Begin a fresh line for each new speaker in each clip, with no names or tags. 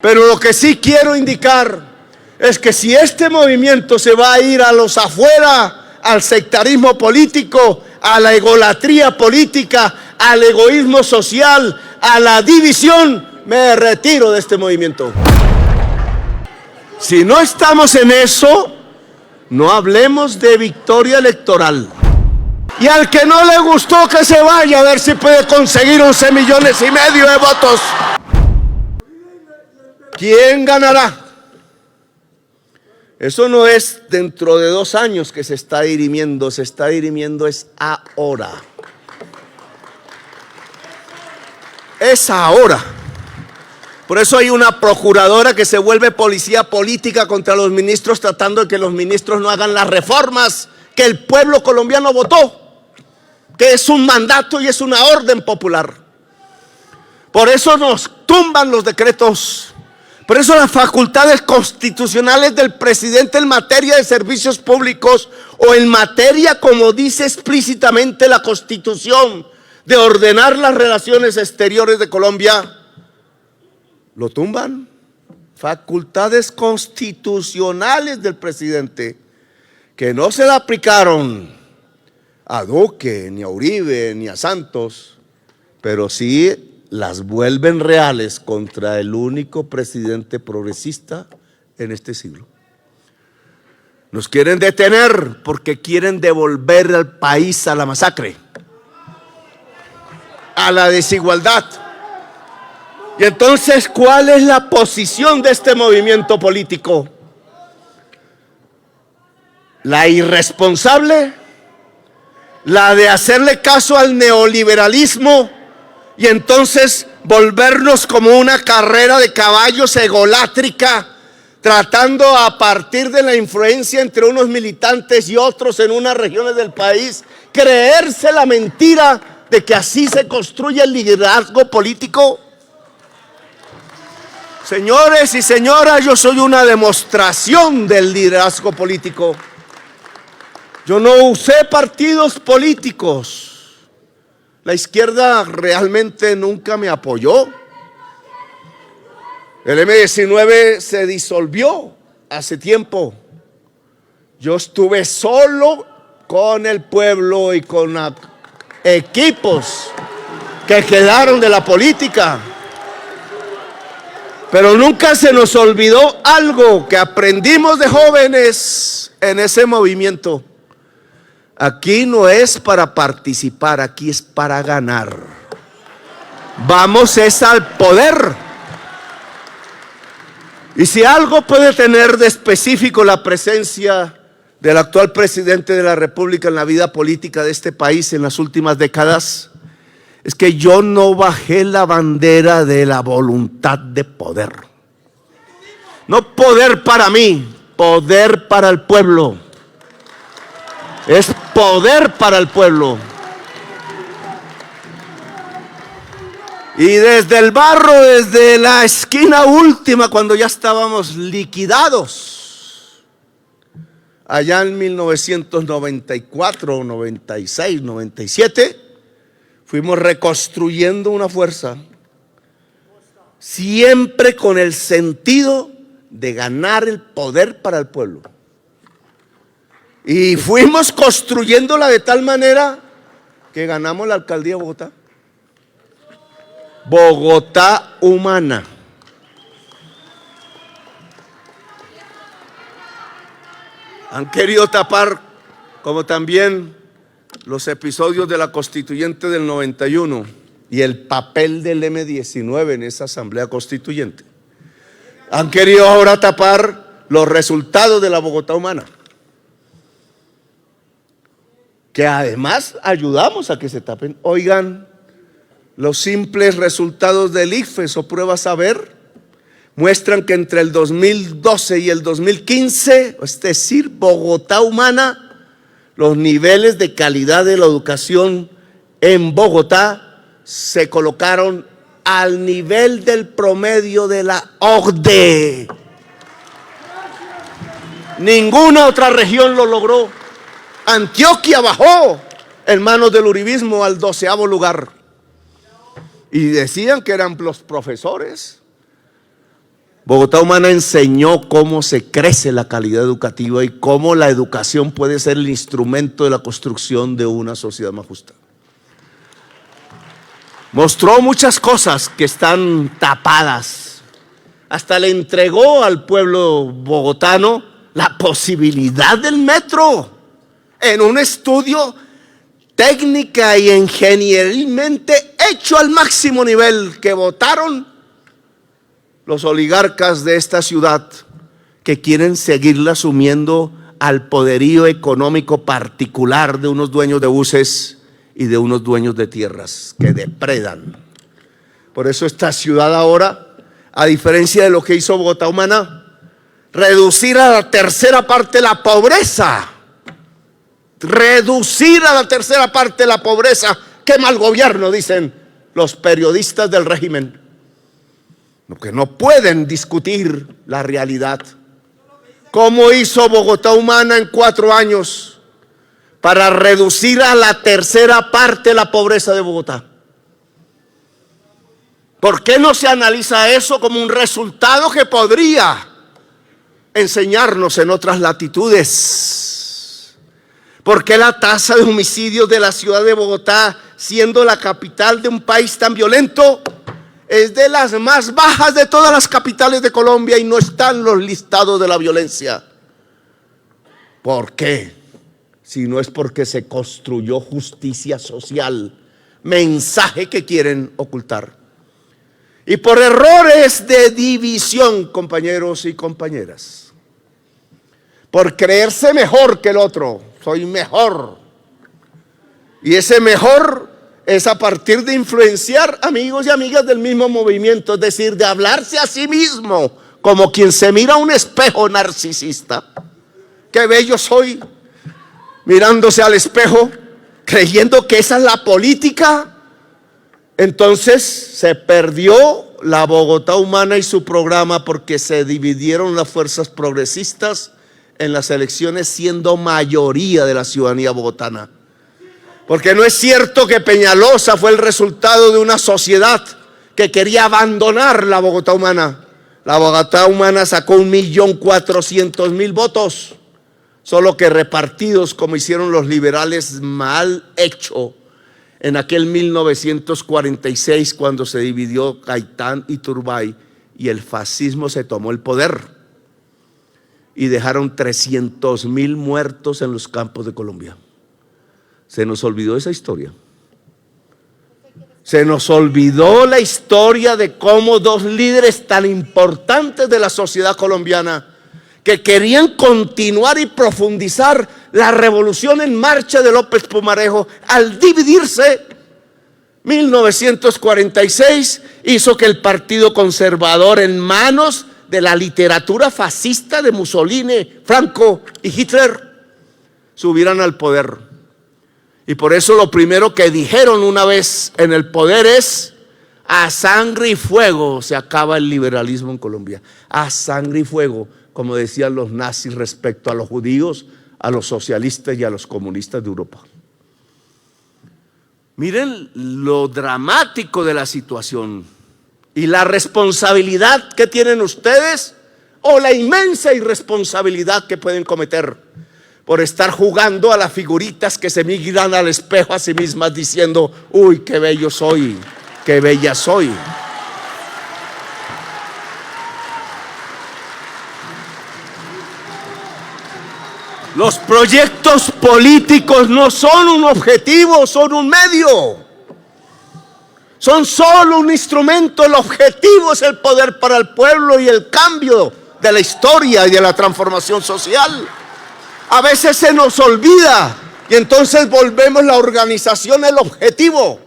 Pero lo que sí quiero indicar es que si este movimiento se va a ir a los afuera, al sectarismo político, a la egolatría política, al egoísmo social, a la división, me retiro de este movimiento. Si no estamos en eso, no hablemos de victoria electoral. Y al que no le gustó, que se vaya a ver si puede conseguir 11,5 millones de votos. ¿Quién ganará? Eso no es dentro de 2 años que se está dirimiendo, se está dirimiendo es ahora. Es ahora. Por eso hay una procuradora que se vuelve policía política contra los ministros, tratando de que los ministros no hagan las reformas que el pueblo colombiano votó, que es un mandato y es una orden popular. Por eso nos tumban los decretos. Por eso las facultades constitucionales del presidente en materia de servicios públicos o en materia, como dice explícitamente la Constitución, de ordenar las relaciones exteriores de Colombia, lo tumban. Facultades constitucionales del presidente que no se la aplicaron a Duque, ni a Uribe, ni a Santos, pero sí las vuelven reales contra el único presidente progresista en este siglo. Nos quieren detener porque quieren devolver al país a la masacre, a la desigualdad. Y entonces, ¿cuál es la posición de este movimiento político? La irresponsable, la de hacerle caso al neoliberalismo y entonces volvernos como una carrera de caballos egolátrica, tratando a partir de la influencia entre unos militantes y otros en unas regiones del país, creerse la mentira de que así se construye el liderazgo político. Señores y señoras, yo soy una demostración del liderazgo político. Yo no usé partidos políticos. La izquierda realmente nunca me apoyó. El M-19 se disolvió hace tiempo. Yo estuve solo con el pueblo y con equipos que quedaron de la política. Pero nunca se nos olvidó algo que aprendimos de jóvenes en ese movimiento. Aquí no es para participar, aquí es para ganar. Vamos es al poder. Y si algo puede tener de específico la presencia del actual presidente de la República en la vida política de este país en las últimas décadas, es que yo no bajé la bandera de la voluntad de poder. No poder para mí, poder para el pueblo. Es poder para el pueblo. Y desde el barro, desde la esquina última, cuando ya estábamos liquidados, allá en 1994, 96, 97, fuimos reconstruyendo una fuerza, siempre con el sentido de ganar el poder para el pueblo. Y fuimos construyéndola de tal manera que ganamos la alcaldía de Bogotá. Bogotá humana. Han querido tapar, como también los episodios de la Constituyente del 91 y el papel del M-19 en esa Asamblea Constituyente. Han querido ahora tapar los resultados de la Bogotá humana, que además ayudamos a que se tapen. Oigan, los simples resultados del ICFES o pruebas saber muestran que entre el 2012 y el 2015, es decir, Bogotá humana, los niveles de calidad de la educación en Bogotá se colocaron al nivel del promedio de la OCDE. Ninguna otra región lo logró. Antioquia bajó en manos del uribismo al 12º lugar. Y decían que eran los profesores. Bogotá Humana enseñó cómo se crece la calidad educativa y cómo la educación puede ser el instrumento de la construcción de una sociedad más justa. Mostró muchas cosas que están tapadas. Hasta le entregó al pueblo bogotano la posibilidad del metro en un estudio técnica y ingenierilmente hecho al máximo nivel que votaron los oligarcas de esta ciudad que quieren seguirla sumiendo al poderío económico particular de unos dueños de buses y de unos dueños de tierras que depredan. Por eso esta ciudad ahora, a diferencia de lo que hizo Bogotá Humana, reducir a la tercera parte la pobreza. Reducir a la tercera parte la pobreza. ¡Qué mal gobierno!, dicen los periodistas del régimen, porque no pueden discutir la realidad. ¿Cómo hizo Bogotá Humana en 4 años para reducir a la tercera parte la pobreza de Bogotá? ¿Por qué no se analiza eso como un resultado que podría enseñarnos en otras latitudes? ¿Por qué la tasa de homicidios de la ciudad de Bogotá, siendo la capital de un país tan violento, es de las más bajas de todas las capitales de Colombia y no está en los listados de la violencia? ¿Por qué? Si no es porque se construyó justicia social, mensaje que quieren ocultar. Y por errores de división, compañeros y compañeras. Por creerse mejor que el otro, soy mejor. Y ese mejor es a partir de influenciar amigos y amigas del mismo movimiento, es decir, de hablarse a sí mismo como quien se mira a un espejo narcisista. Qué bello soy, mirándose al espejo, creyendo que esa es la política. Entonces se perdió la Bogotá Humana y su programa porque se dividieron las fuerzas progresistas en las elecciones, siendo mayoría de la ciudadanía bogotana. Porque no es cierto que Peñalosa fue el resultado de una sociedad que quería abandonar la Bogotá Humana. La Bogotá Humana sacó 1.400.000 votos, solo que repartidos como hicieron los liberales, mal hecho en aquel 1946, cuando se dividió Gaitán y Turbay y el fascismo se tomó el poder y dejaron 300.000 muertos en los campos de Colombia. Se nos olvidó esa historia. Se nos olvidó la historia de cómo 2 líderes tan importantes de la sociedad colombiana, que querían continuar y profundizar la revolución en marcha de López Pumarejo, al dividirse, 1946 hizo que el Partido Conservador, en manos de la literatura fascista de Mussolini, Franco y Hitler, subieran al poder. Y por eso lo primero que dijeron una vez en el poder es: a sangre y fuego se acaba el liberalismo en Colombia. A sangre y fuego, como decían los nazis respecto a los judíos, a los socialistas y a los comunistas de Europa. Miren lo dramático de la situación y la responsabilidad que tienen ustedes, o la inmensa irresponsabilidad que pueden cometer por estar jugando a las figuritas que se miran al espejo a sí mismas diciendo: uy, qué bello soy, qué bella soy. Los proyectos políticos no son un objetivo, son un medio. Son solo un instrumento. El objetivo es el poder para el pueblo y el cambio de la historia y de la transformación social. A veces se nos olvida y entonces volvemos la organización el objetivo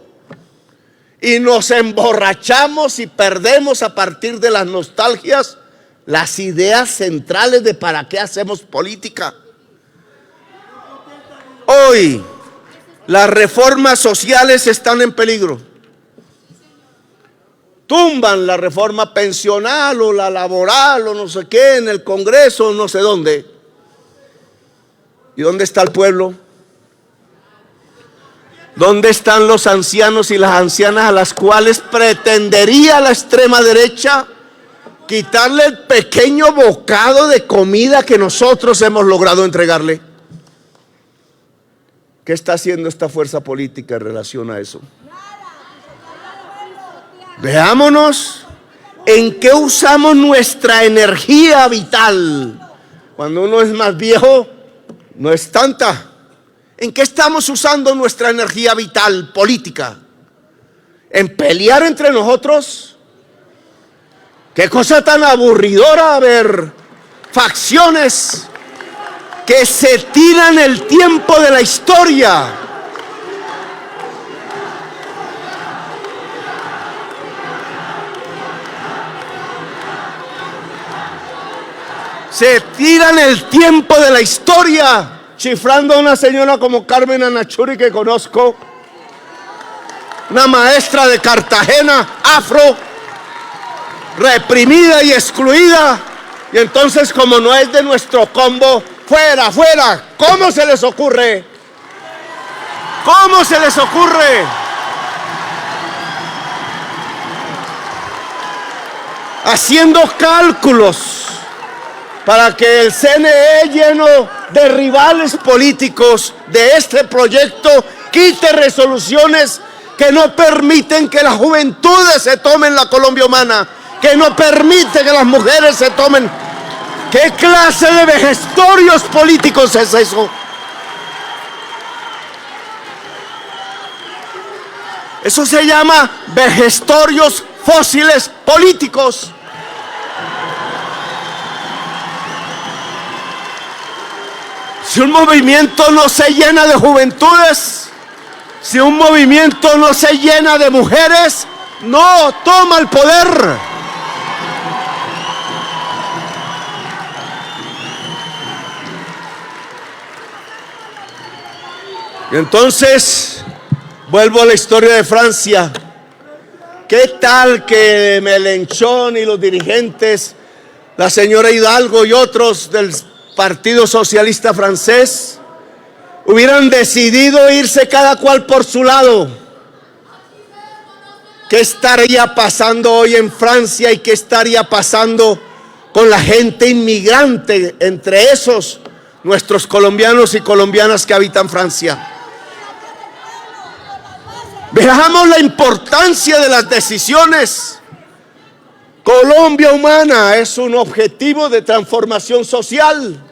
y nos emborrachamos y perdemos a partir de las nostalgias las ideas centrales de para qué hacemos política. Hoy las reformas sociales están en peligro. Tumban la reforma pensional o la laboral o no sé qué en el Congreso o no sé dónde. ¿Y dónde está el pueblo? ¿Dónde están los ancianos y las ancianas a las cuales pretendería la extrema derecha quitarle el pequeño bocado de comida que nosotros hemos logrado entregarle. ¿Qué está haciendo esta fuerza política en relación a eso? Veámonos en qué usamos nuestra energía vital. Cuando uno es más viejo, no es tanta. ¿En qué estamos usando nuestra energía vital política? ¿En pelear entre nosotros? Qué cosa tan aburridora ver facciones que se tiran el tiempo de la historia. Se tiran el tiempo de la historia chiflando a una señora como Carmen Anachuri que conozco, una maestra de Cartagena, afro, reprimida y excluida, y entonces como no es de nuestro combo, fuera, fuera. ¿Cómo se les ocurre? ¿Cómo se les ocurre? Haciendo cálculos para que el CNE, lleno de rivales políticos de este proyecto, quite resoluciones que no permiten que las juventudes se tomen la Colombia humana, que no permite que las mujeres se tomen. ¿Qué clase de vejestorios políticos es eso? Eso se llama vejestorios fósiles políticos. Si un movimiento no se llena de juventudes, si un movimiento no se llena de mujeres, no toma el poder. Y entonces, vuelvo a la historia de Francia. ¿Qué tal que Mélenchon y los dirigentes, la señora Hidalgo y otros del Partido Socialista francés, hubieran decidido irse cada cual por su lado? ¿Qué estaría pasando hoy en Francia y qué estaría pasando con la gente inmigrante, entre esos nuestros colombianos y colombianas que habitan Francia? Veamos la importancia de las decisiones. Colombia humana es un objetivo de transformación social,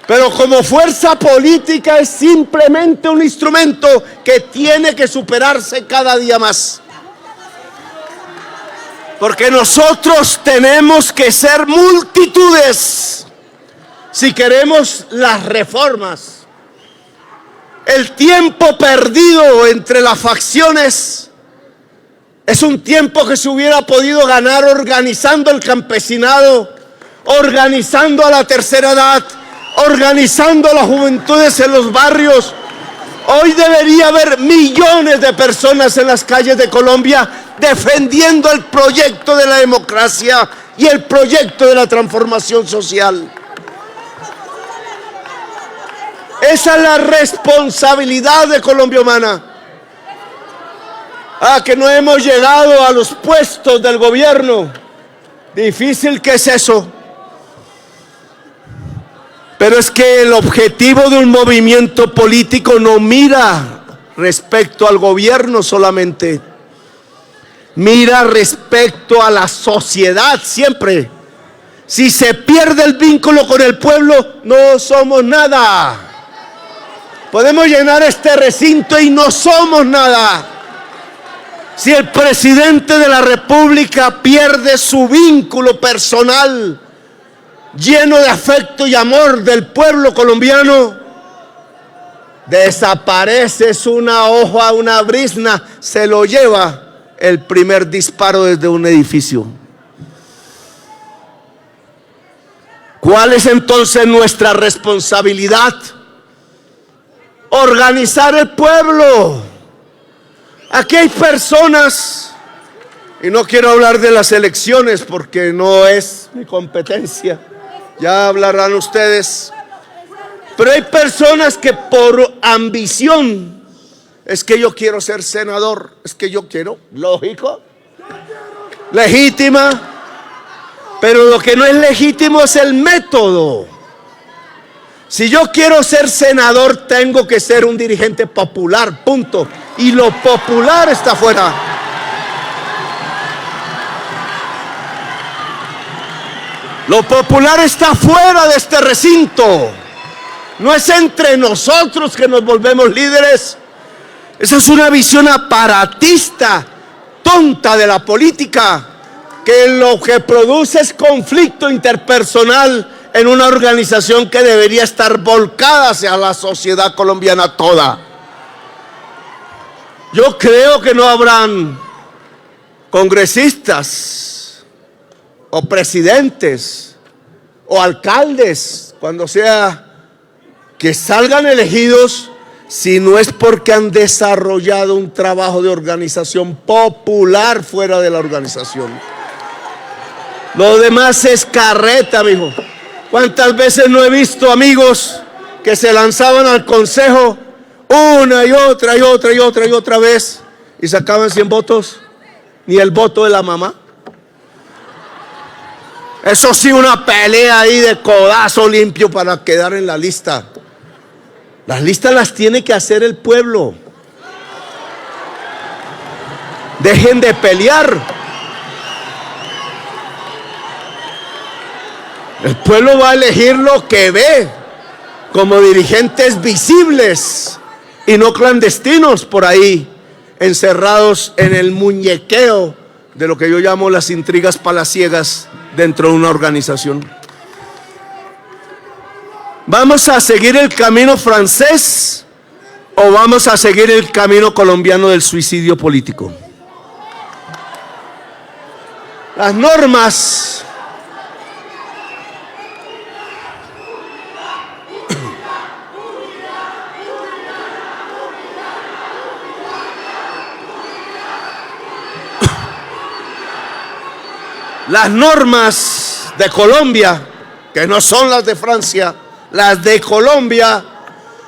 pero como fuerza política es simplemente un instrumento que tiene que superarse cada día más. Porque nosotros tenemos que ser multitudes si queremos las reformas. El tiempo perdido entre las facciones es un tiempo que se hubiera podido ganar organizando el campesinado, organizando a la tercera edad, organizando a las juventudes en los barrios. Hoy debería haber millones de personas en las calles de Colombia defendiendo el proyecto de la democracia y el proyecto de la transformación social. Esa es la responsabilidad de Colombia Humana. Que no hemos llegado a los puestos del gobierno. Difícil que es eso. Pero es que el objetivo de un movimiento político no mira respecto al gobierno solamente. Mira respecto a la sociedad siempre. Si se pierde el vínculo con el pueblo, no somos nada. Podemos llenar este recinto y no somos nada. Si el presidente de la República pierde su vínculo personal, lleno de afecto y amor del pueblo colombiano, desaparece, es una hoja, una brizna, se lo lleva el primer disparo desde un edificio. ¿Cuál es entonces nuestra responsabilidad? Organizar el pueblo. Aquí hay personas, y no quiero hablar de las elecciones porque no es mi competencia, ya hablarán ustedes, pero hay personas que por ambición, es que yo quiero ser senador, es que yo quiero, lógico, legítima, Pero lo que no es legítimo es el método. Si yo quiero ser senador, tengo que ser un dirigente popular, punto. Y lo popular está fuera. Lo popular está fuera de este recinto. No es entre nosotros que nos volvemos líderes. Esa es una visión aparatista, tonta de la política, que lo que produce es conflicto interpersonal en una organización que debería estar volcada hacia la sociedad colombiana toda. Yo creo que no habrán congresistas o presidentes o alcaldes, cuando sea, que salgan elegidos si no es porque han desarrollado un trabajo de organización popular fuera de la organización. Lo demás es carreta, mijo. ¿Cuántas veces no he visto amigos que se lanzaban al consejo una y otra y otra y otra y otra vez y sacaban 100 votos? Ni el voto de la mamá. Eso sí, una pelea ahí de codazo limpio para quedar en la lista. Las listas las tiene que hacer el pueblo. Dejen de pelear. El pueblo va a elegir lo que ve como dirigentes visibles y no clandestinos por ahí, encerrados en el muñequeo de lo que yo llamo las intrigas palaciegas dentro de una organización. ¿Vamos a seguir el camino francés o vamos a seguir el camino colombiano del suicidio político? Las normas de Colombia, que no son las de Francia, las de Colombia,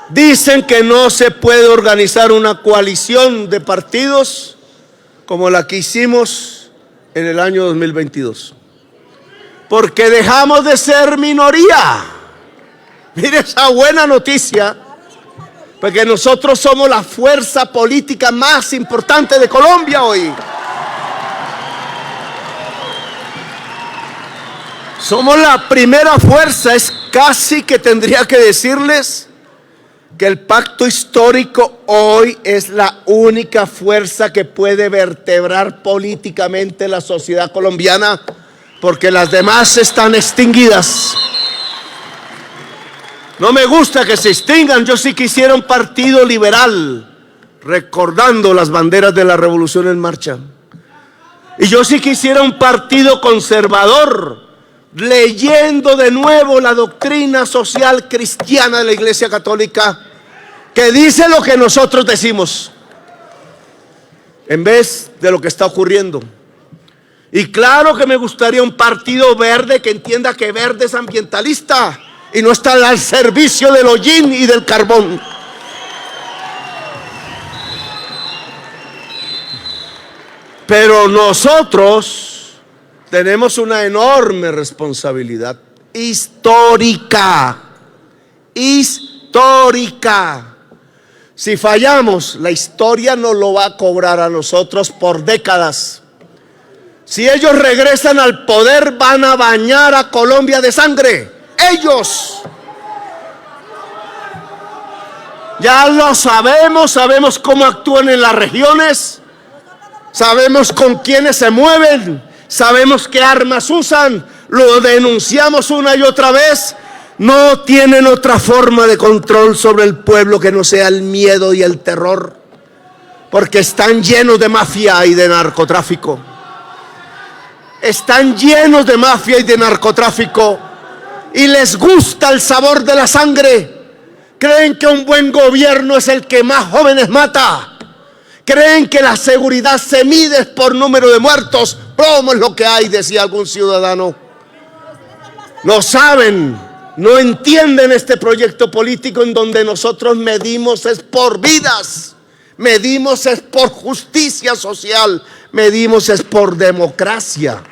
dicen que no se puede organizar una coalición de partidos como la que hicimos en el año 2022. Porque dejamos de ser minoría. Mire esa buena noticia, porque nosotros somos la fuerza política más importante de Colombia hoy. Somos la primera fuerza. Es casi que tendría que decirles que el pacto histórico hoy es la única fuerza que puede vertebrar políticamente la sociedad colombiana, porque las demás están extinguidas. No me gusta que se extingan. Yo sí quisiera un partido liberal, recordando las banderas de la Revolución en Marcha. Y yo sí quisiera un partido conservador, leyendo de nuevo la doctrina social cristiana de la Iglesia Católica, que dice lo que nosotros decimos, en vez de lo que está ocurriendo. Y claro que me gustaría un partido verde que entienda que verde es ambientalista y no está al servicio del hollín y del carbón. Pero nosotros tenemos una enorme responsabilidad histórica. Si fallamos, la historia nos lo va a cobrar a nosotros por décadas. Si ellos regresan al poder, van a bañar a Colombia de sangre. Ellos. Ya lo sabemos cómo actúan en las regiones, sabemos con quiénes se mueven, sabemos qué armas usan, lo denunciamos una y otra vez. No tienen otra forma de control sobre el pueblo que no sea el miedo y el terror, porque están llenos de mafia y de narcotráfico. Están llenos de mafia y de narcotráfico y les gusta el sabor de la sangre. Creen que un buen gobierno es el que más jóvenes mata. Creen que la seguridad se mide por número de muertos. ¿Cómo es lo que hay?, decía algún ciudadano. No saben, no entienden este proyecto político en donde nosotros medimos es por vidas, medimos es por justicia social, medimos es por democracia.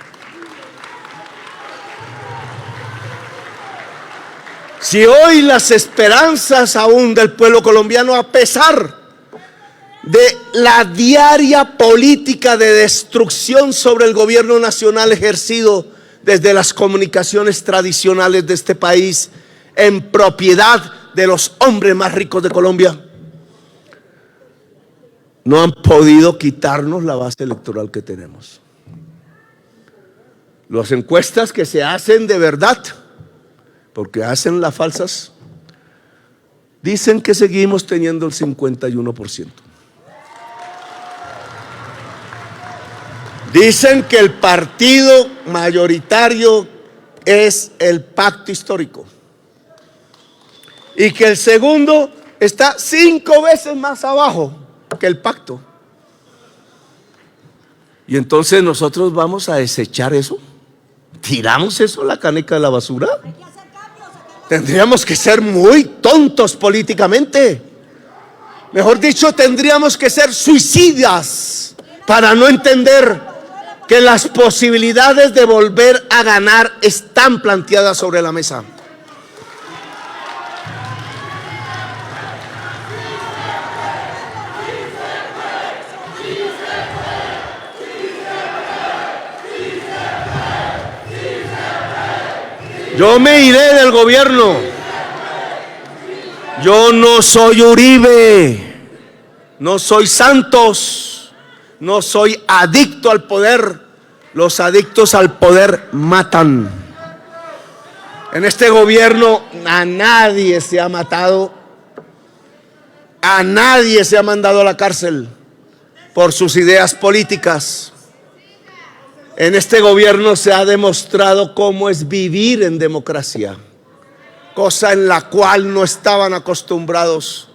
Si hoy las esperanzas aún del pueblo colombiano, a pesar de la diaria política de destrucción sobre el gobierno nacional ejercido desde las comunicaciones tradicionales de este país, en propiedad de los hombres más ricos de Colombia, no han podido quitarnos la base electoral que tenemos. Las encuestas que se hacen de verdad, porque hacen las falsas, dicen que seguimos teniendo el 51%. Dicen que el partido mayoritario es el pacto histórico y que el segundo está 5 veces más abajo que el pacto. Y entonces nosotros vamos a desechar eso. ¿Tiramos eso a la caneca de la basura? Tendríamos que ser muy tontos políticamente. Mejor dicho, tendríamos que ser suicidas para no entender que las posibilidades de volver a ganar están planteadas sobre la mesa. Yo me iré del gobierno. Yo no soy Uribe, no soy Santos, no soy adicto al poder. Los adictos al poder matan. En este gobierno a nadie se ha matado, a nadie se ha mandado a la cárcel por sus ideas políticas. En este gobierno se ha demostrado cómo es vivir en democracia, cosa en la cual no estaban acostumbrados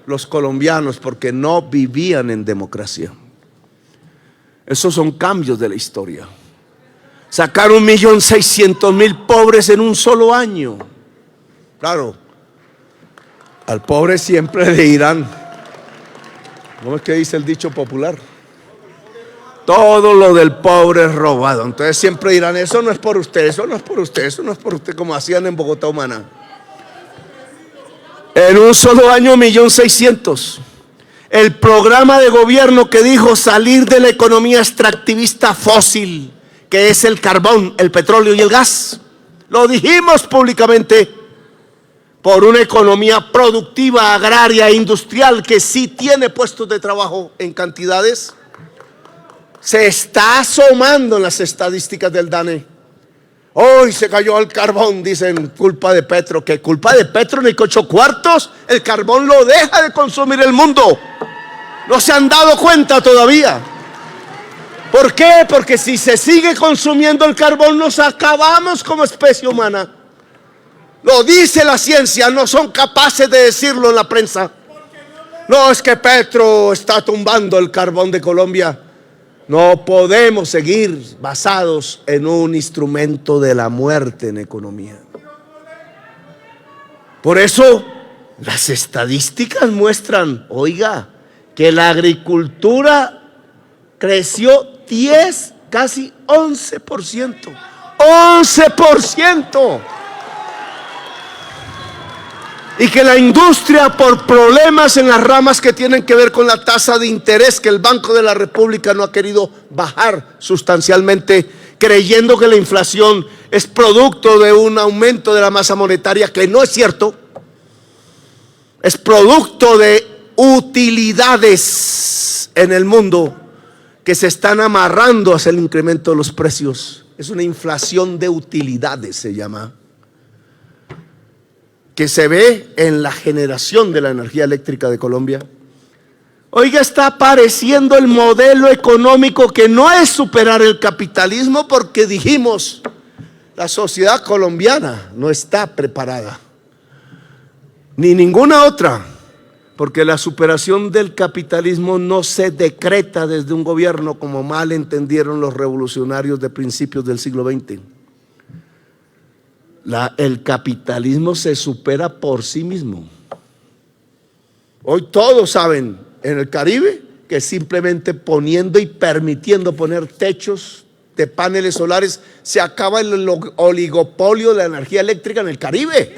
los colombianos porque no vivían en democracia. Esos son cambios de la historia. Sacar 1.600.000 pobres en un solo año. Claro, al pobre siempre le dirán, ¿cómo es que dice el dicho popular? Todo lo del pobre es robado. Entonces siempre dirán, eso no es por usted, eso no es por usted, eso no es por usted, como hacían en Bogotá Humana. En un solo año 1.600.000. El programa de gobierno que dijo salir de la economía extractivista fósil, que es el carbón, el petróleo y el gas, lo dijimos públicamente, por una economía productiva, agraria e industrial que sí tiene puestos de trabajo en cantidades, se está asomando en las estadísticas del DANE. Hoy se cayó el carbón, dicen, culpa de Petro. ¿Qué culpa de Petro? Ni 8 cuartos. El carbón lo deja de consumir el mundo. No se han dado cuenta todavía. ¿Por qué? Porque si se sigue consumiendo el carbón, nos acabamos como especie humana. Lo dice la ciencia, no son capaces de decirlo en la prensa. No, es que Petro está tumbando el carbón de Colombia. No podemos seguir basados en un instrumento de la muerte en economía. Por eso las estadísticas muestran, oiga, que la agricultura creció 10, casi 11%. 11%. Y que la industria, por problemas en las ramas que tienen que ver con la tasa de interés, que el Banco de la República no ha querido bajar sustancialmente, creyendo que la inflación es producto de un aumento de la masa monetaria, que no es cierto, es producto de utilidades en el mundo que se están amarrando hacia el incremento de los precios. Es una inflación de utilidades, se llama, que se ve en la generación de la energía eléctrica de Colombia. Oiga, está apareciendo el modelo económico que no es superar el capitalismo, porque dijimos, la sociedad colombiana no está preparada, ni ninguna otra, porque la superación del capitalismo no se decreta desde un gobierno, como mal entendieron los revolucionarios de principios del siglo XX. El capitalismo se supera por sí mismo. Hoy todos saben en el Caribe que simplemente poniendo y permitiendo poner techos de paneles solares se acaba el oligopolio de la energía eléctrica en el Caribe.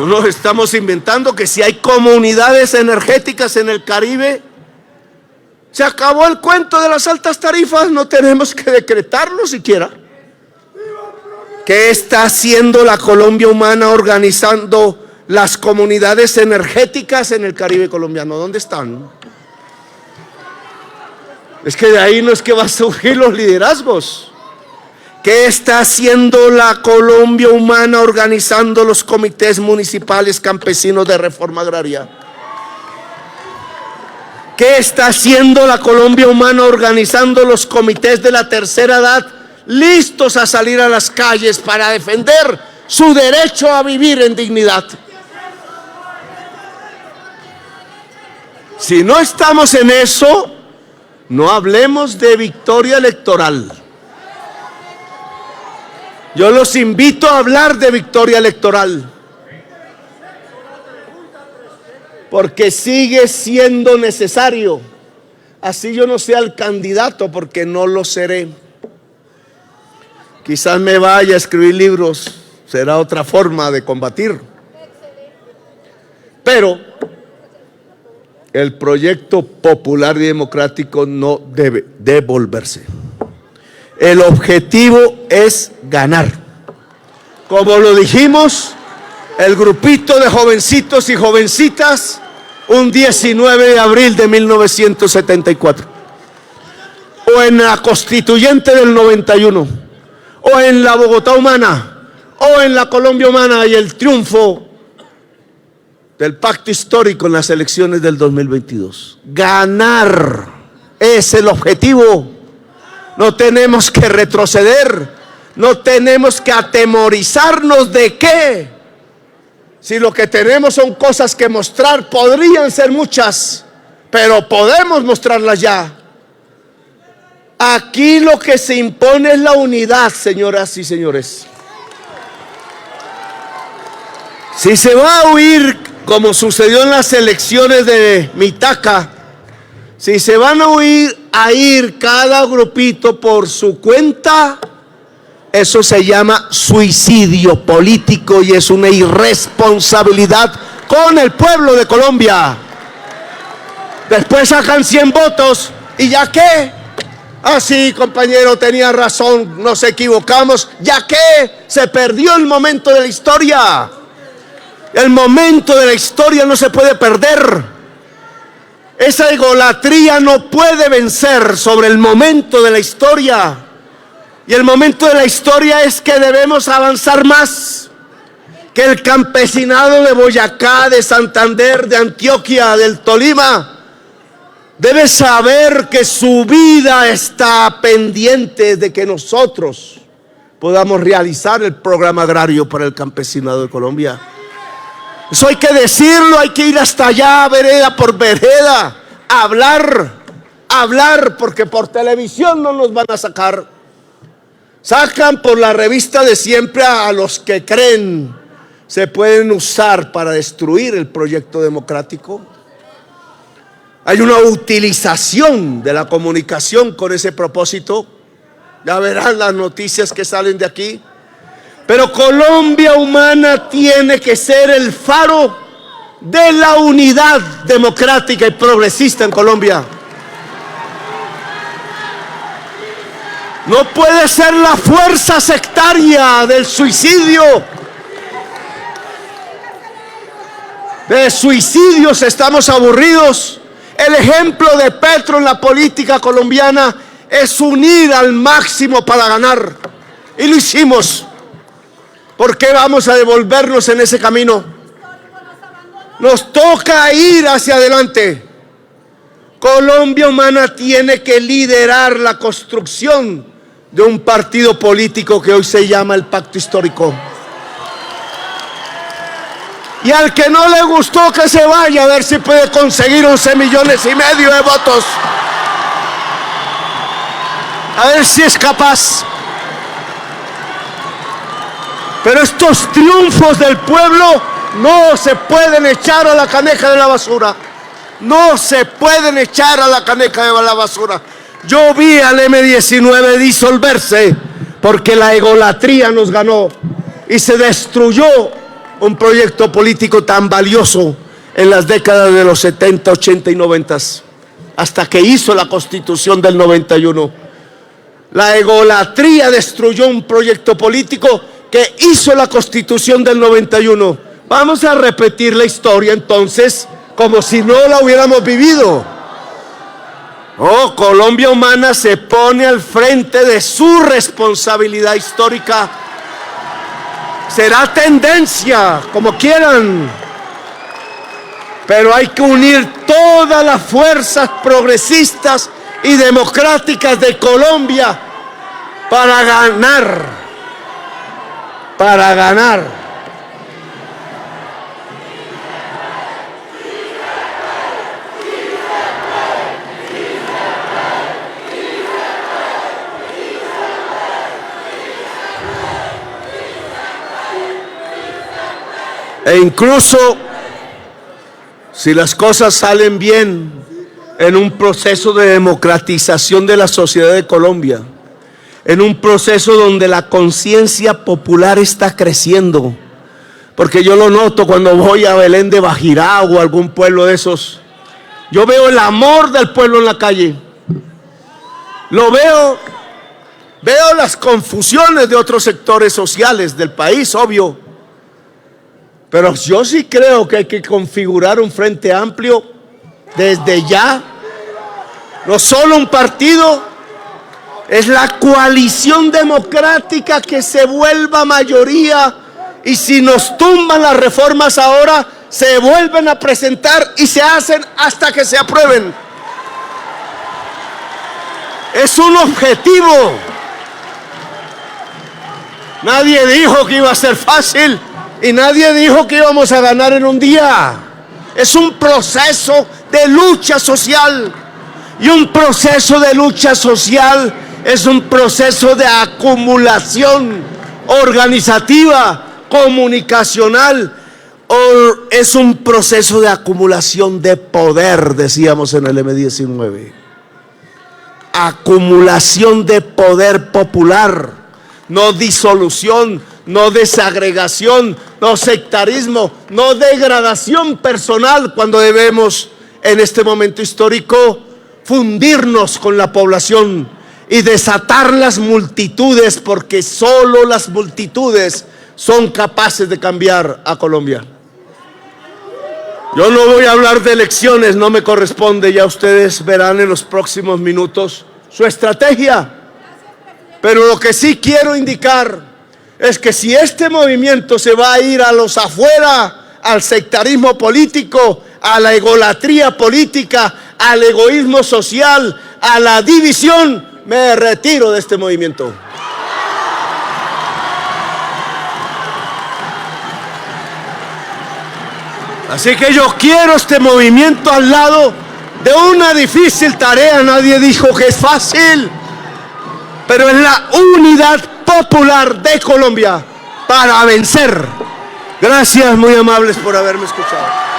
No nos estamos inventando que si hay comunidades energéticas en el Caribe, se acabó el cuento de las altas tarifas, no tenemos que decretarlo siquiera. ¿Qué está haciendo la Colombia Humana organizando las comunidades energéticas en el Caribe colombiano? ¿Dónde están? Es que de ahí no es que va a surgir los liderazgos. ¿Qué está haciendo la Colombia Humana organizando los comités municipales campesinos de reforma agraria? ¿Qué está haciendo la Colombia Humana organizando los comités de la tercera edad listos a salir a las calles para defender su derecho a vivir en dignidad? Si no estamos en eso, no hablemos de victoria electoral. Yo los invito a hablar de victoria electoral, porque sigue siendo necesario. Así yo no sea el candidato, porque no lo seré. Quizás me vaya a escribir libros, será otra forma de combatir. Pero el proyecto popular y democrático no debe devolverse. El objetivo es ganar. Como lo dijimos, el grupito de jovencitos y jovencitas, un 19 de abril de 1974, o en la Constituyente del 91, o en la Bogotá Humana, o en la Colombia Humana, y el triunfo del pacto histórico en las elecciones del 2022. Ganar es el objetivo. No tenemos que retroceder, no tenemos que atemorizarnos de qué. Si lo que tenemos son cosas que mostrar, podrían ser muchas, pero podemos mostrarlas ya. Aquí lo que se impone es la unidad, señoras y señores. Si se va a huir, como sucedió en las elecciones de Mitaca, si se van a ir cada grupito por su cuenta, eso se llama suicidio político y es una irresponsabilidad con el pueblo de Colombia. Después sacan 100 votos y ¿ya qué? Ah, sí, compañero, tenía razón, nos equivocamos. ¿Ya qué? Se perdió el momento de la historia. El momento de la historia no se puede perder. Esa egolatría no puede vencer sobre el momento de la historia. Y el momento de la historia es que debemos avanzar más. Que el campesinado de Boyacá, de Santander, de Antioquia, del Tolima, debe saber que su vida está pendiente de que nosotros podamos realizar el programa agrario para el campesinado de Colombia. Eso hay que decirlo, hay que ir hasta allá, vereda por vereda, hablar, porque por televisión no nos van a sacar. Sacan por la revista de siempre a los que creen se pueden usar para destruir el proyecto democrático. Hay una utilización de la comunicación con ese propósito. Ya verán las noticias que salen de aquí. Pero Colombia Humana tiene que ser el faro de la unidad democrática y progresista en Colombia. No puede ser la fuerza sectaria del suicidio. De suicidios estamos aburridos. El ejemplo de Petro en la política colombiana es unir al máximo para ganar. Y lo hicimos. ¿Por qué vamos a devolvernos en ese camino? Nos toca ir hacia adelante. Colombia Humana tiene que liderar la construcción de un partido político que hoy se llama el Pacto Histórico. Y al que no le gustó, que se vaya a ver si puede conseguir 11,5 millones de votos. A ver si es capaz. Pero estos triunfos del pueblo no se pueden echar a la caneca de la basura. No se pueden echar a la caneca de la basura. Yo vi al M-19 disolverse porque la egolatría nos ganó y se destruyó un proyecto político tan valioso en las décadas de los 70, 80 y 90, hasta que hizo la Constitución del 91. La egolatría destruyó un proyecto político que hizo la Constitución del 91. Vamos a repetir la historia entonces como si no la hubiéramos vivido. Oh, Colombia Humana se pone al frente de su responsabilidad histórica. Será tendencia, como quieran, pero hay que unir todas las fuerzas progresistas y democráticas de Colombia para ganar, para ganar. E incluso si las cosas salen bien en un proceso de democratización de la sociedad de Colombia, en un proceso donde la conciencia popular está creciendo, porque yo lo noto cuando voy a Belén de Bajirá o algún pueblo de esos, yo veo el amor del pueblo en la calle, lo veo las confusiones de otros sectores sociales del país, obvio. Pero yo sí creo que hay que configurar un frente amplio desde ya. No solo un partido, es la coalición democrática que se vuelva mayoría. Y si nos tumban las reformas ahora, se vuelven a presentar y se hacen hasta que se aprueben. Es un objetivo. Nadie dijo que iba a ser fácil. Y nadie dijo que íbamos a ganar en un día. Es un proceso de lucha social. Y un proceso de lucha social es un proceso de acumulación organizativa, comunicacional. O es un proceso de acumulación de poder, decíamos en el M19. Acumulación de poder popular, no disolución, no desagregación, no sectarismo, no degradación personal, cuando debemos en este momento histórico fundirnos con la población y desatar las multitudes, porque solo las multitudes son capaces de cambiar a Colombia. Yo no voy a hablar de elecciones, no me corresponde, ya ustedes verán en los próximos minutos su estrategia, pero lo que sí quiero indicar es que si este movimiento se va a ir a los afuera, al sectarismo político, a la egolatría política, al egoísmo social, a la división, me retiro de este movimiento. Así que yo quiero este movimiento al lado de una difícil tarea. Nadie dijo que es fácil, pero es la unidad popular de Colombia para vencer. Gracias, muy amables por haberme escuchado.